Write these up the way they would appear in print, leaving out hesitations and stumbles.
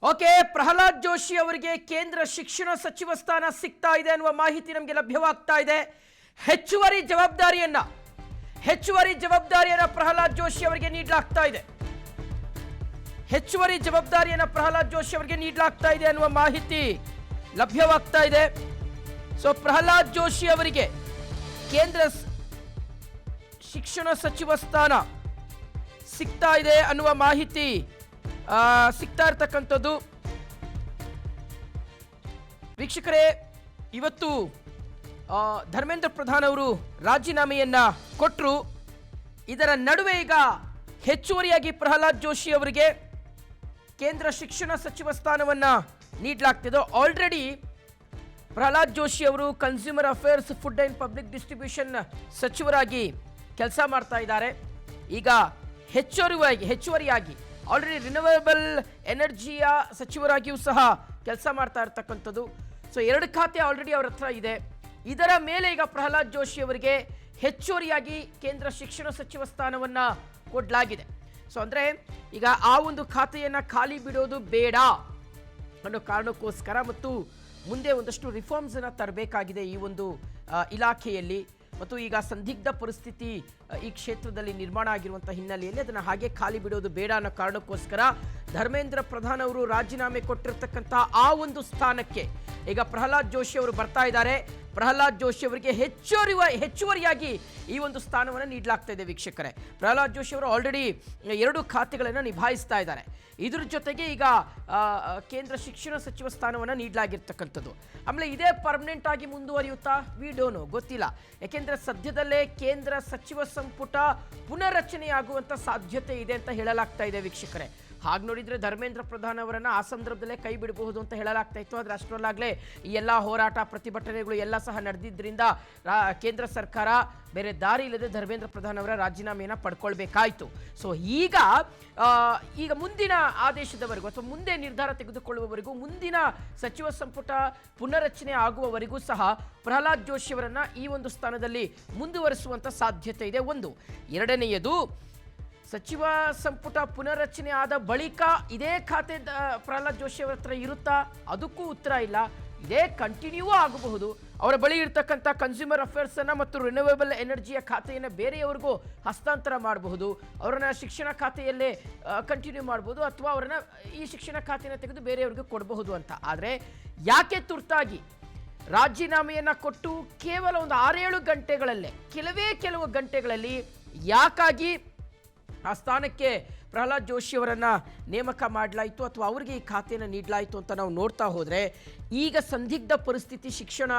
Okay, Pralhad Joshi ಅವರಿಗೆ ಕೇಂದ್ರ ಶಿಕ್ಷಣ ಸಚಿವ ಸ್ಥಾನ ಸಿಗ್ತಾ ಇದೆ ಅನ್ನುವ ಮಾಹಿತಿ ನಮಗೆ ಲಭ್ಯವಾಗ್ತಾ ಇದೆ. ಹೆಚ್ಚುವರಿ ಜವಾಬ್ದಾರಿಯನ್ನ ಪ್ರಹ್ಲಾದ್ ಜೋಶಿ ಅವರಿಗೆ ನೀಡಲಾಗ್ತಾ ಇದೆ. ಹೆಚ್ಚುವರಿ ಜವಾಬ್ದಾರಿಯನ್ನ ಪ್ರಹ್ಲಾದ್ ಜೋಶಿ ಅವರಿಗೆ ನೀಡಲಾಗ್ತಾ ಇದೆ ಅನ್ನುವ ಮಾಹಿತಿ ಲಭ್ಯವಾಗ್ತಾ ಇದೆ. ಸೊ ಪ್ರಹ್ಲಾದ್ ಜೋಶಿ ಅವರಿಗೆ ಕೇಂದ್ರ ಶಿಕ್ಷಣ ಸಚಿವ ಸ್ಥಾನ ಸಿಗ್ತಾ ಇದೆ ಅನ್ನುವ ಮಾಹಿತಿ ಸಿಗ್ತಾ ಇರತಕ್ಕಂಥದ್ದು. ವೀಕ್ಷಕರೇ, ಇವತ್ತು ಧರ್ಮೇಂದ್ರ ಪ್ರಧಾನ್ ಅವರು ರಾಜೀನಾಮೆಯನ್ನ ಕೊಟ್ಟರು. ಇದರ ನಡುವೆ ಈಗ ಹೆಚ್ಚುವರಿಯಾಗಿ ಪ್ರಹ್ಲಾದ್ ಜೋಶಿ ಅವರಿಗೆ ಕೇಂದ್ರ ಶಿಕ್ಷಣ ಸಚಿವ ಸ್ಥಾನವನ್ನ ನೀಡಲಾಗ್ತಿದೆ. ಆಲ್ರೆಡಿ ಪ್ರಹ್ಲಾದ್ ಜೋಶಿ ಅವರು consumer affairs, food and public distribution ಸಚಿವರಾಗಿ ಕೆಲಸ ಮಾಡ್ತಾ ಇದ್ದಾರೆ. ಈಗ ಹೆಚ್ಚುವರಿಯಾಗಿ ಆಲ್ರೆಡಿ ರಿನ್ಯೂವೇಬಲ್ ಎನರ್ಜಿಯ ಸಚಿವರಾಗಿಯೂ ಸಹ ಕೆಲಸ ಮಾಡ್ತಾ ಇರ್ತಕ್ಕಂಥದ್ದು. ಸೊ 2 ಖಾತೆ ಆಲ್ರೆಡಿ ಅವರ ಹತ್ರ ಇದೆ. ಇದರ ಮೇಲೆ ಈಗ ಪ್ರಹ್ಲಾದ್ ಜೋಶಿ ಅವರಿಗೆ ಹೆಚ್ಚುವರಿಯಾಗಿ ಕೇಂದ್ರ ಶಿಕ್ಷಣ ಸಚಿವ ಸ್ಥಾನವನ್ನ ಕೊಡಲಾಗಿದೆ. ಸೊ ಅಂದರೆ ಈಗ ಆ ಒಂದು ಖಾತೆಯನ್ನು ಖಾಲಿ ಬಿಡೋದು ಬೇಡ ಅನ್ನೋ ಕಾರಣಕ್ಕೋಸ್ಕರ ಮತ್ತು ಮುಂದೆ ಒಂದಷ್ಟು ರಿಫಾರ್ಮ್ಸನ್ನು ತರಬೇಕಾಗಿದೆ ಈ ಒಂದು ಇಲಾಖೆಯಲ್ಲಿ. ಮತ್ತು ಈಗ ಸಂದಿಗ್ಧ ಪರಿಸ್ಥಿತಿ ಈ ಕ್ಷೇತ್ರದಲ್ಲಿ ನಿರ್ಮಾಣ ಆಗಿರುವಂಥ ಹಿನ್ನೆಲೆಯಲ್ಲಿ ಅದನ್ನು ಹಾಗೆ ಖಾಲಿ ಬಿಡೋದು ಬೇಡ ಅನ್ನೋ ಕಾರಣಕ್ಕೋಸ್ಕರ ಧರ್ಮೇಂದ್ರ ಪ್ರಧಾನ್ ಅವರು ರಾಜೀನಾಮೆ ಕೊಟ್ಟಿರ್ತಕ್ಕಂಥ ಆ ಒಂದು ಸ್ಥಾನಕ್ಕೆ ಈಗ ಪ್ರಹ್ಲಾದ್ ಜೋಶಿ ಅವರು ಬರ್ತಾ ಇದ್ದಾರೆ. ಪ್ರಹ್ಲಾದ್ ಜೋಶಿ ಅವರಿಗೆ ಹೆಚ್ಚುವರಿಯಾಗಿ ಈ ಒಂದು ಸ್ಥಾನವನ್ನು ನೀಡಲಾಗ್ತಾ ಇದೆ. ವೀಕ್ಷಕರೇ, ಪ್ರಹ್ಲಾದ್ ಜೋಶಿ ಅವರು ಆಲ್ರೆಡಿ 2 ಖಾತೆಗಳನ್ನು ನಿಭಾಯಿಸ್ತಾ ಇದ್ದಾರೆ. ಇದ್ರ ಜೊತೆಗೆ ಈಗ ಕೇಂದ್ರ ಶಿಕ್ಷಣ ಸಚಿವ ಸ್ಥಾನವನ್ನು ನೀಡಲಾಗಿರ್ತಕ್ಕಂಥದ್ದು. ಆಮೇಲೆ ಇದೇ ಪರ್ಮನೆಂಟ್ ಆಗಿ ಮುಂದುವರಿಯುತ್ತಾ ವಿಡೋನು ಗೊತ್ತಿಲ್ಲ. ಯಾಕೆಂದರೆ ಸದ್ಯದಲ್ಲೇ ಕೇಂದ್ರ ಸಚಿವ ಸಂಪುಟ ಪುನರ್ರಚನೆಯಾಗುವಂಥ ಸಾಧ್ಯತೆ ಇದೆ ಅಂತ ಹೇಳಲಾಗ್ತಾ ಇದೆ. ವೀಕ್ಷಕರೇ, ಹಾಗೆ ನೋಡಿದರೆ ಧರ್ಮೇಂದ್ರ ಪ್ರಧಾನ್ ಅವರನ್ನು ಆ ಸಂದರ್ಭದಲ್ಲೇ ಕೈ ಬಿಡಬಹುದು ಅಂತ ಹೇಳಲಾಗ್ತಾ ಇತ್ತು. ಆದರೆ ಅಷ್ಟರಲ್ಲಾಗಲೇ ಈ ಎಲ್ಲ ಹೋರಾಟ, ಪ್ರತಿಭಟನೆಗಳು ಎಲ್ಲ ಸಹ ನಡೆದಿದ್ದರಿಂದ ಕೇಂದ್ರ ಸರ್ಕಾರ ಬೇರೆ ದಾರಿ ಇಲ್ಲದೆ ಧರ್ಮೇಂದ್ರ ಪ್ರಧಾನ್ ಅವರ ರಾಜೀನಾಮೆಯನ್ನು ಪಡ್ಕೊಳ್ಬೇಕಾಯಿತು. ಸೊ ಈಗ ಮುಂದಿನ ಆದೇಶದವರೆಗೂ ಅಥವಾ ಮುಂದೆ ನಿರ್ಧಾರ ತೆಗೆದುಕೊಳ್ಳುವವರೆಗೂ, ಮುಂದಿನ ಸಚಿವ ಸಂಪುಟ ಪುನರ್ರಚನೆ ಆಗುವವರೆಗೂ ಸಹ ಪ್ರಹ್ಲಾದ್ ಜೋಶಿ ಅವರನ್ನು ಈ ಒಂದು ಸ್ಥಾನದಲ್ಲಿ ಮುಂದುವರಿಸುವಂಥ ಸಾಧ್ಯತೆ ಇದೆ. ಒಂದು. ಎರಡನೆಯದು, ಸಚಿವ ಸಂಪುಟ ಪುನರ್ರಚನೆ ಆದ ಬಳಿಕ ಇದೇ ಖಾತೆ ಪ್ರಹ್ಲಾದ್ ಜೋಶಿ ಅವರ ಹತ್ರ ಇರುತ್ತಾ? ಅದಕ್ಕೂ ಉತ್ತರ ಇಲ್ಲ. ಇದೇ ಕಂಟಿನ್ಯೂ ಆಗಬಹುದು. ಅವರ ಬಳಿ ಇರ್ತಕ್ಕಂಥ ಕನ್ಸ್ಯೂಮರ್ ಅಫೇರ್ಸನ್ನು ಮತ್ತು ರಿನ್ಯೂವೇಬಲ್ ಎನರ್ಜಿಯ ಖಾತೆಯನ್ನು ಬೇರೆಯವರಿಗೂ ಹಸ್ತಾಂತರ ಮಾಡಬಹುದು. ಅವರನ್ನು ಶಿಕ್ಷಣ ಖಾತೆಯಲ್ಲೇ ಕಂಟಿನ್ಯೂ ಮಾಡ್ಬೋದು, ಅಥವಾ ಅವರನ್ನು ಈ ಶಿಕ್ಷಣ ಖಾತೆಯನ್ನು ತೆಗೆದು ಬೇರೆಯವ್ರಿಗೆ ಕೊಡಬಹುದು ಅಂತ. ಆದರೆ ಯಾಕೆ ತುರ್ತಾಗಿ ರಾಜೀನಾಮೆಯನ್ನು ಕೊಟ್ಟು ಕೇವಲ ಒಂದು 6-7 ಗಂಟೆಗಳಲ್ಲೇ, ಕೆಲವು ಗಂಟೆಗಳಲ್ಲಿ ಯಾಕಾಗಿ ಆ ಸ್ಥಾನಕ್ಕೆ ಪ್ರಹ್ಲಾದ್ ಜೋಶಿ ಅವರನ್ನು ನೇಮಕ ಮಾಡಲಾಯಿತು ಅಥವಾ ಅವರಿಗೆ ಈ ಖಾತೆಯನ್ನು ನೀಡಲಾಯಿತು ಅಂತ ನಾವು ನೋಡ್ತಾ ಹೋದರೆ ಈಗ ಸಂದಿಗ್ಧ ಪರಿಸ್ಥಿತಿ ಶಿಕ್ಷಣ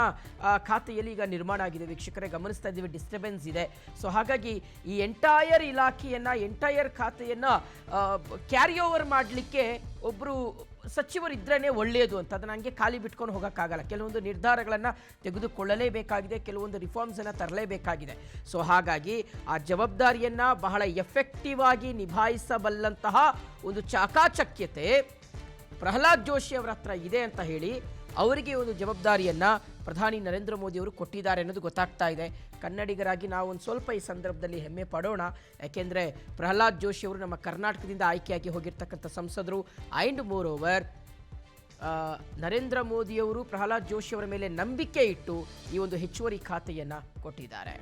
ಖಾತೆಯಲ್ಲಿ ಈಗ ನಿರ್ಮಾಣ ಆಗಿದೆ. ವೀಕ್ಷಕರೇ, ಗಮನಿಸ್ತಾ ಇದ್ದೀವಿ, ಡಿಸ್ಟರ್ಬೆನ್ಸ್ ಇದೆ. ಸೊ ಹಾಗಾಗಿ ಈ ಎಂಟೈರ್ ಇಲಾಖೆಯನ್ನು, ಎಂಟೈರ್ ಖಾತೆಯನ್ನು ಕ್ಯಾರಿ ಓವರ್ ಮಾಡಲಿಕ್ಕೆ ಒಬ್ಬರು ಸಚಿವರಿದ್ರೇ ಒಳ್ಳೆಯದು ಅಂತ. ಅದನ್ನು ಹಂಗೆ ಖಾಲಿ ಬಿಟ್ಕೊಂಡು ಹೋಗೋಕ್ಕಾಗಲ್ಲ. ಕೆಲವೊಂದು ನಿರ್ಧಾರಗಳನ್ನು ತೆಗೆದುಕೊಳ್ಳಲೇಬೇಕಾಗಿದೆ, ಕೆಲವೊಂದು ರಿಫಾರ್ಮ್ಸನ್ನು ತರಲೇಬೇಕಾಗಿದೆ. ಸೊ ಹಾಗಾಗಿ ಆ ಜವಾಬ್ದಾರಿಯನ್ನು ಬಹಳ ಎಫೆಕ್ಟಿವ್ ಆಗಿ ನಿಭಾಯಿಸಬಲ್ಲಂತಹ ಒಂದು ಚಾಕಾಚಕ್ಯತೆ ಪ್ರಹ್ಲಾದ್ ಜೋಶಿ ಅವರ ಹತ್ರ ಇದೆ ಅಂತ ಹೇಳಿ ಅವರಿಗೆ ಒಂದು ಜವಾಬ್ದಾರಿಯನ್ನು ಪ್ರಧಾನಿ ನರೇಂದ್ರ ಮೋದಿ ಅವರು ಕೊಟ್ಟಿದ್ದಾರೆ ಅನ್ನೋದು ಗೊತ್ತಾಗ್ತಾ ಇದೆ. ಕನ್ನಡಿಗರಾಗಿ ನಾವು ಒಂದು ಸ್ವಲ್ಪ ಈ ಸಂದರ್ಭದಲ್ಲಿ ಹೆಮ್ಮೆ ಪಡೋಣ. ಯಾಕೆಂದರೆ ಪ್ರಹ್ಲಾದ್ ಜೋಶಿ ಅವರು ನಮ್ಮ ಕರ್ನಾಟಕದಿಂದ ಆಯ್ಕೆಯಾಗಿ ಹೋಗಿರ್ತಕ್ಕಂಥ ಸಂಸದರು. ಆ್ಯಂಡ್ ಮೋರ್ ಓವರ್, ನರೇಂದ್ರ ಮೋದಿಯವರು ಪ್ರಹ್ಲಾದ್ ಜೋಶಿ ಅವರ ಮೇಲೆ ನಂಬಿಕೆ ಇಟ್ಟು ಈ ಒಂದು ಹೆಚ್ಚುವರಿ ಖಾತೆಯನ್ನು ಕೊಟ್ಟಿದ್ದಾರೆ.